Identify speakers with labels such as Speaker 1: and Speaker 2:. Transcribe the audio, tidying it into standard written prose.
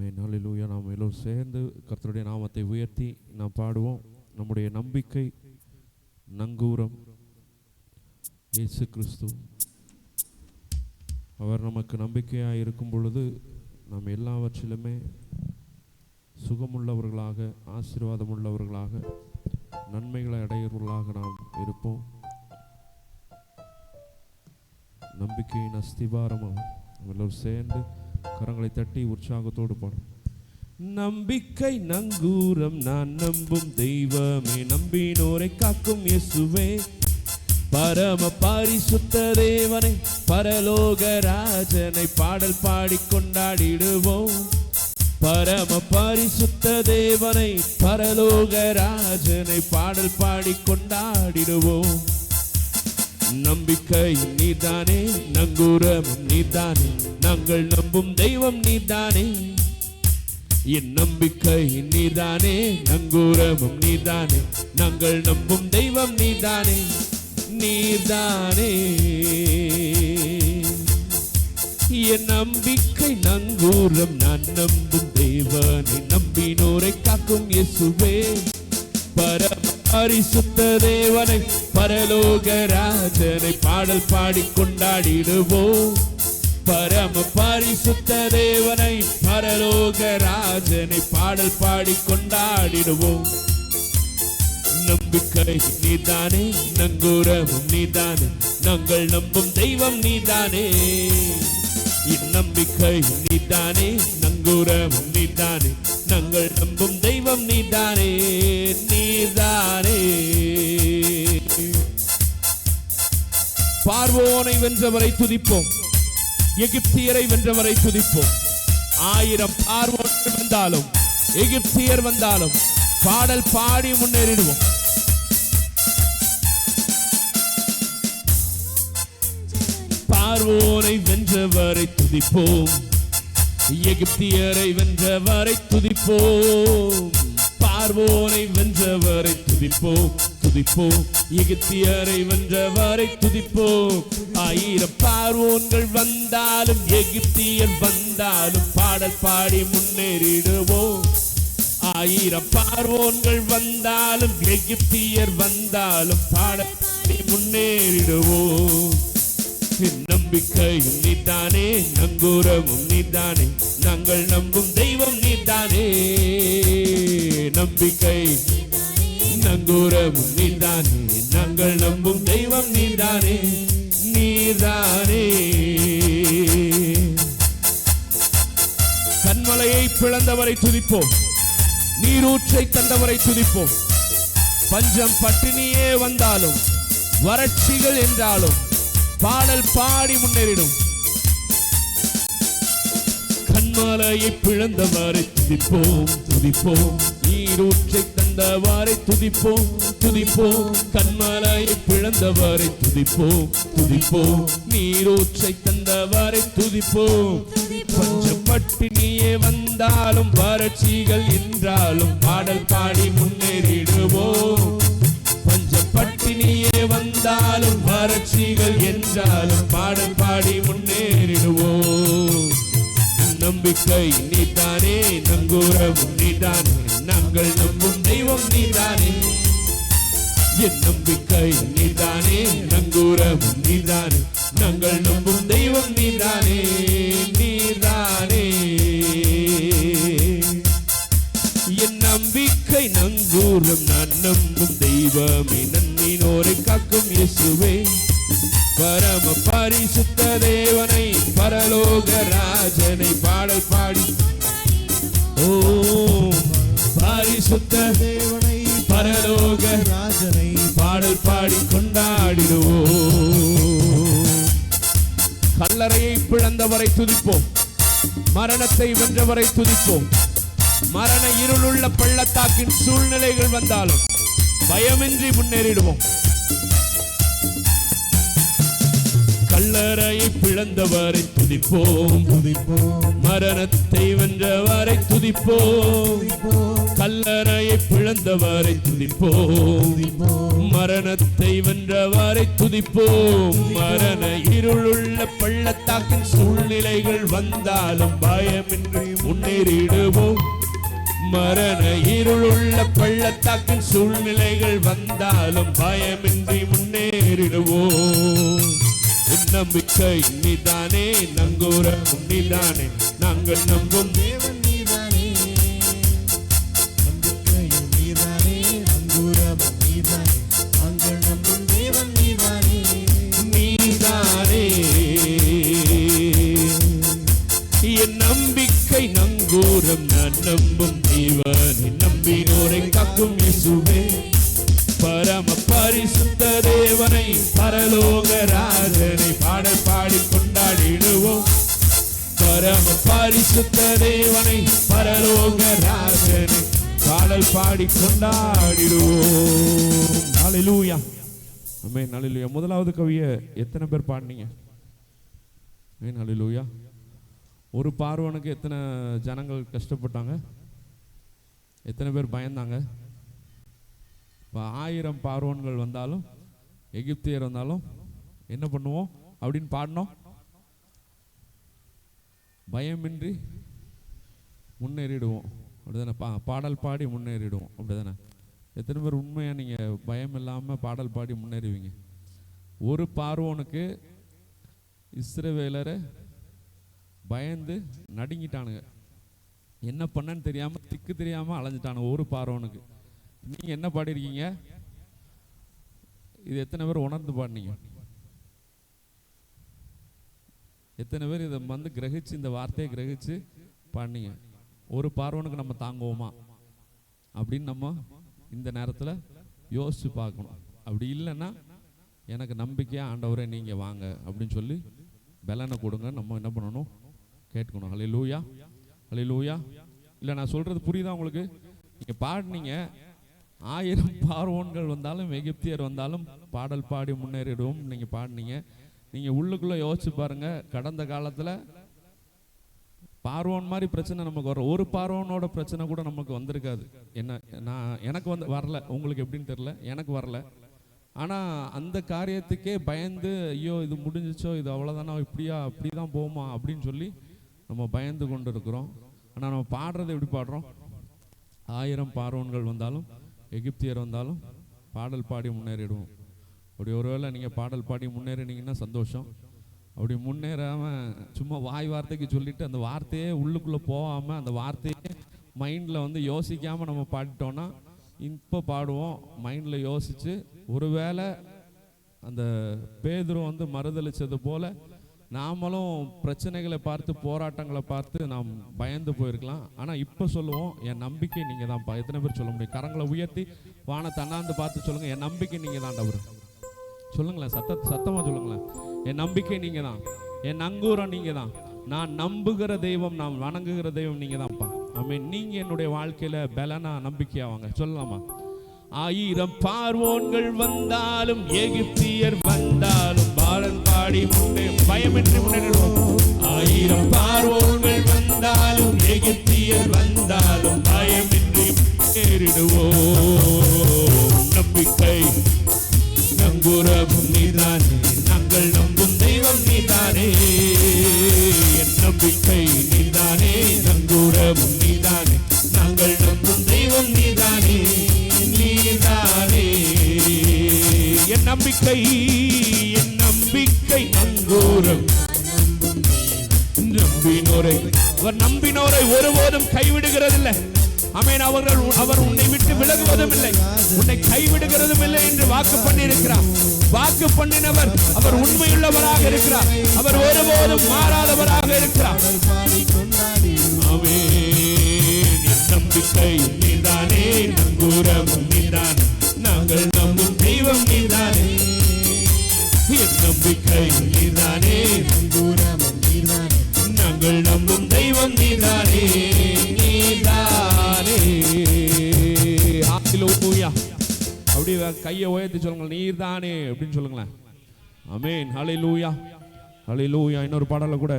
Speaker 1: ஹல்லேலூயா. நாம் எல்லோரும் சேர்ந்து கர்த்தருடைய நாமத்தை உயர்த்தி நாம் பாடுவோம். நம்முடைய நம்பிக்கை நங்கூரம் இயேசு கிறிஸ்து. அவர் நமக்கு நம்பிக்கையாக இருக்கும் பொழுது நாம் எல்லாவற்றிலுமே சுகமுள்ளவர்களாக, ஆசீர்வாதம் உள்ளவர்களாக, நன்மைகளை அடைகிறவர்களாக நாம் இருப்போம். நம்பிக்கையின் அஸ்திபாரம் அவர். எல்லோரும் சேர்ந்து கரங்களை தட்டி உற்சாகத்தோடு பாடும். நம்பிக்கை நங்கூரம் நான் நம்பும் தெய்வமே, நம்பினோரை காக்கும் இயேசுவே, பரம பரிசுத்த தேவனை, பரலோக ராஜனை பாடல் பாடி கொண்டாடிடுவோம். பரம பரிசுத்த தேவனை, பரலோக ராஜனை பாடல் பாடி கொண்டாடிடுவோம். நம்பிக்கை நீதானே, நங்கூரமும் நீதானே, நாங்கள் நம்பும் தெய்வம் நீதானே. என் நம்பிக்கை நீதானே, நங்கூரமும் நீதானே, நாங்கள் நம்பும் தெய்வம் நீதானே. நீதானே என் நம்பிக்கை நங்கூரம், நான் நம்பும் தெய்வனை, நம்பினோரை காக்கும் இயேசுவே, பரம பரிசுத்த தேவனை, பரலோக ராஜனை பாடல் பாடி கொண்டாடிடுவோம். பரம பரிசுத்த தேவனை, பரலோக ராஜனை பாடல் பாடி கொண்டாடிடுவோம். நம்பிக்கை நீதானே, நங்கூரமும் நீதானே, நாங்கள் நம்பும் தெய்வம் நீதானே. நம்பிக்கை நீதானே, நங்கூரமும் நீதானே, நாங்கள் நம்பும் தெய்வம் நீதானே. நீதானே பார்வோனை வென்றவரை துதிப்போம், எகிப்தியரை வென்றவரை துதிப்போம். 1000 பார்வோன்கள் வந்தாலும், எகிப்தியர் வந்தாலும் பாடல் பாடி முன்னேறிடுவோம். பார்வோனை வென்றவரை துதிப்போம், எகிப்தியரை வென்றவரை துதிப்போம். பார்வோனை வென்றவரை துதிப்போம், துதிப்போம், எகிப்தியரை வென்றவரை துதிப்போம். 1000 பார்வோன்கள் வந்தாலும், எகிப்தியர் வந்தாலும் பாடல் பாடி முன்னேறிடுவோம். 1000 பார்வோன்கள் வந்தாலும், எகிப்தியர் வந்தாலும் பாடல் பாடி முன்னேறிடுவோம். நம்பிக்கை நீதானே, நங்கூரமும் நீதானே, நாங்கள் நம்பும் தெய்வம் நீதானே. நம்பிக்கை நங்கூரமும் நீதானே, நாங்கள் நம்பும் தெய்வம் நீதானே. நீதானே கண்மலையை பிளந்தவரை துதிப்போம், நீரூற்றை தந்தவரை துதிப்போம். பஞ்சம் பட்டினியே வந்தாலும், வறட்சிகள் என்றாலும் பாடல் பாடி முன்னேறிடும். கண்மலையை பிளந்தவரை துதிப்போம், துதிப்போம், நீரூற்றை தந்தவரை துதிப்போம், துதிப்போம். கண்மலையை பிளந்தவரை துதிப்போம், துதிப்போம், நீரூற்றை தந்தவரை துதிப்போம். பஞ்சம் பட்டினியே வந்தாலும், வறட்சிகள் என்றாலும் பாடல் பாடி முன்னேறிடுவோம். பட்டினியே வந்தாலும், வறட்சிகள் என்றாலும் பாடல் பாடி முன்னேறிடுவோம். நம்பிக்கை நீதானே, நங்கூரமும் நீதானே, நாங்கள் நம்பும் தெய்வம் நீதானே. என் நம்பிக்கை நீதானே, நங்கூரமும் நீதானே, நாங்கள் நம்பும் தெய்வம் நீதானே. நீதானே என் நம்பிக்கை நங்கூரம், நான் நம்பும் தெய்வமே, நன்மையினோரை காக்கும் இயேசுவே, பரம பரிசுத்த தேவனை, பரலோக ராஜனை பாடல் பாடி. ஓ பரிசுத்த தேவனை, பரலோக ராஜனை பாடல் பாடி கொண்டாடிடுவோம். கல்லறையை பிளந்தவரை துதிப்போம், மரணத்தை வென்றவரை துதிப்போம். மரண இருளுள்ள பள்ளத்தாக்கின் சூழ்நிலைகள் வந்தாலும் பயமின்றி முன்னேறிடுவோம். கல்லறையை பிளந்தவரை துதிப்போம், துதிப்போம், மரணத்தை வென்றவரை துதிப்போம். கல்லறையை பிளந்தவரை துதிப்போம், மரணத்தை வென்றவரை துதிப்போம். மரண இருளுள்ள பள்ளத்தாக்கின் சூழ்நிலைகள் வந்தாலும் பயமின்றி முன்னேறி முன்னேறிடுவோம். மரண இருளுள்ள பள்ளத்தாக்கின் சூழ்நிலைகள் வந்தாலும் பயமின்றி முன்னேறிடுவோம். நம்பிக்கை நீதானே, நங்கூரம் நீதானே, நாங்கள் நம்பும் தேவன் நீதானே. நம்பிக்கை நீதானே, நங்கூரம் நீதானே, நாங்கள் நம்பும் தேவன் நீதானே. நீதானே என் நம்பிக்கை நங்கூரம், நான் நம்பும் தேவனை, நம்பினோரை காக்கும் இயேசுவே. பரம பரிசுத்த தேவனை, பரலோக ராஜனை பாடல் பாடி கொண்டாடிடுவோம். பரம பரிசுத்த தேவனை, பரலோக ராஜனை பாடல் பாடி கொண்டாடிடுவோம். ஹல்லேலூயா, ஆமென், ஹல்லேலூயா. முதலாவது கவியை எத்தனை பேர் பாடினீங்க? ஆமென், ஹல்லேலூயா. ஒரு பார்வோனுக்கு எத்தனை ஜனங்கள் கஷ்டப்பட்டாங்க? எத்தனை பேர் பயந்தாங்க? இப்போ 1000 பார்வோன்கள் வந்தாலும், எகிப்தியர் வந்தாலும் என்ன பண்ணுவோம் அப்படின்னு பாடினோம். பயமின்றி முன்னேறிடுவோம், அப்படிதானே? பாடல் பாடி முன்னேறிடுவோம், அப்படிதானே? எத்தனை பேர் உண்மையாக நீங்கள் பயம் இல்லாமல் பாடல் பாடி முன்னேறுவீங்க? ஒரு பார்வோனுக்கு இஸ்ரவேலரை பயந்து நடுங்கிட்டானுங்க. என்ன பண்ணன்னு தெரியாமல், திக்கு தெரியாமல் அலைஞ்சிட்டானுங்க ஒரு பார்வோனுக்கு. நீங்கள் என்ன பாடிருக்கீங்க? இது எத்தனை பேர் உணர்ந்து பாடினீங்க? எத்தனை பேர் இதை வந்து கிரகிச்சு, இந்த வார்த்தையை கிரகிச்சு பாடினீங்க? ஒரு பார்வோனுக்கு நம்ம தாங்குவோமா அப்படின்னு நம்ம இந்த நேரத்தில் யோசிச்சு பார்க்கணும். அப்படி இல்லைன்னா, எனக்கு நம்பிக்கையாக ஆண்டவரே நீங்கள் வாங்க அப்படின்னு சொல்லி பலனை கொடுங்க, நம்ம என்ன பண்ணணும்? கேட்கணும். ஹல்லேலூயா, ஹல்லேலூயா. இல்லை, நான் சொல்கிறது புரியுதா உங்களுக்கு? நீங்கள் பாடினீங்க, 1000 பார்வோன்கள் வந்தாலும், எகிப்தியர் வந்தாலும் பாடல் பாடி முன்னேறிடுவோம் நீங்கள் பாடினீங்க. நீங்கள் உள்ளுக்குள்ளே யோசிச்சு பாருங்கள். கடந்த காலத்தில் பார்வோன் மாதிரி பிரச்சனை நமக்கு வரும். ஒரு பார்வோனோட பிரச்சனை கூட நமக்கு வந்திருக்காது. எனக்கு வரல, உங்களுக்கு எப்படின்னு தெரியல, எனக்கு வரல. ஆனால் அந்த காரியத்துக்கே பயந்து, ஐயோ இது முடிஞ்சிச்சோ, இது அவ்வளோதானா, இப்படியா அப்படி தான் போகுமா அப்படின்னு சொல்லி நம்ம பயந்து கொண்டு இருக்கிறோம். ஆனால் நம்ம பாடுறது எப்படி பாடுறோம்? 1000 பார்வோன்கள் வந்தாலும், எகிப்தியர் வந்தாலும் பாடல் பாடி முன்னேறிடுவோம். அப்படி ஒருவேளை நீங்கள் பாடல் பாடி முன்னேறினீங்கன்னா சந்தோஷம். அப்படி முன்னேறாமல் சும்மா வாய் வார்த்தைக்கு சொல்லிட்டு அந்த வார்த்தையே உள்ளுக்குள்ளே போகாமல், அந்த வார்த்தையே மைண்டில் வந்து யோசிக்காமல் நம்ம பாடிட்டோன்னா, இப்போ பாடுவோம் மைண்டில் யோசித்து, ஒருவேளை அந்த பேதுரு வந்து மறுதளித்தது போல் நாமளும் பிரச்சனைகளை பார்த்து, போராட்டங்களை பார்த்து நாம் பயந்து போயிருக்கலாம். ஆனால் இப்போ சொல்லுவோம், என் நம்பிக்கை நீங்கள் தான்ப்பா. எத்தனை பேர் சொல்ல முடியும்? கரங்களை உயர்த்தி வானத்தை அண்ணாந்து பார்த்து சொல்லுங்கள், என் நம்பிக்கை நீங்கள் தான் ஆண்டவர். சொல்லுங்களேன், சத்தமாக சொல்லுங்களேன். என் நம்பிக்கை நீங்கள் தான், என் நங்கூரம் நீங்கள் தான், நான் நம்புகிற தெய்வம், நான் வணங்குகிற தெய்வம் நீங்கள் தான்ப்பா. ஆமென். நீங்கள் என்னுடைய வாழ்க்கையில் பலனா நம்பிக்கையாவாங்க. சொல்லலாமா? 1000 பார்வோன்கள் வந்தாலும், எகிப்தியர் வந்தாலும் பாடல் பாடி பயமின்றி முன்னேறிடுவோம். 1000 பார்வோன்கள் வந்தாலும், எகிப்தியர் வந்தாலும் பயமின்றி முன்னேறிடுவோம். நம்பிக்கை நங்கூரம் நீதானே, நாங்கள் நம்பும் தெய்வம் நீதானே. என் நம்பிக்கை நீதானே, நங்கூரம் நீதானே, நாங்கள் நம்பும் தெய்வம் நீதானே. நீதானே என் நம்பிக்கை, என் நம்பிக்கை நங்கூரம். நம்பினோரை, அவர் நம்பினோரை ஒருபோதும் கைவிடுகிறதில்லை. ஆமென். அவர் உன்னை விட்டு விலகுவதும் இல்லை, உன்னை கைவிடுகிறதும் இல்லை என்று வாக்கு பண்ணி இருக்கிறார். வாக்கு பண்ணினவர் அவர் உண்மையுள்ளவராக இருக்கிறார். அவர் ஒருபோதும் மாறாதவராக இருக்கிறார். ஆமென். என் நம்பிக்கை நீதானே, நங்கூரம் நீதானே, நாங்கள் நம்பும் தெய்வம் நீதானே. என் நம்பிக்கை நீதானே, நங்கூரம் நீதானே, நாங்கள் நம்பும் தெய்வம் நீதானே. நீதானே. ஹல்லேலூயா. அப்படியே கையை உயர்த்தி சொல்லுங்கள், நீர்தானே அப்படின்னு சொல்லுங்களேன். ஆமென். ஹல்லேலூயா, ஹல்லேலூயா. இன்னொரு பாடல கூட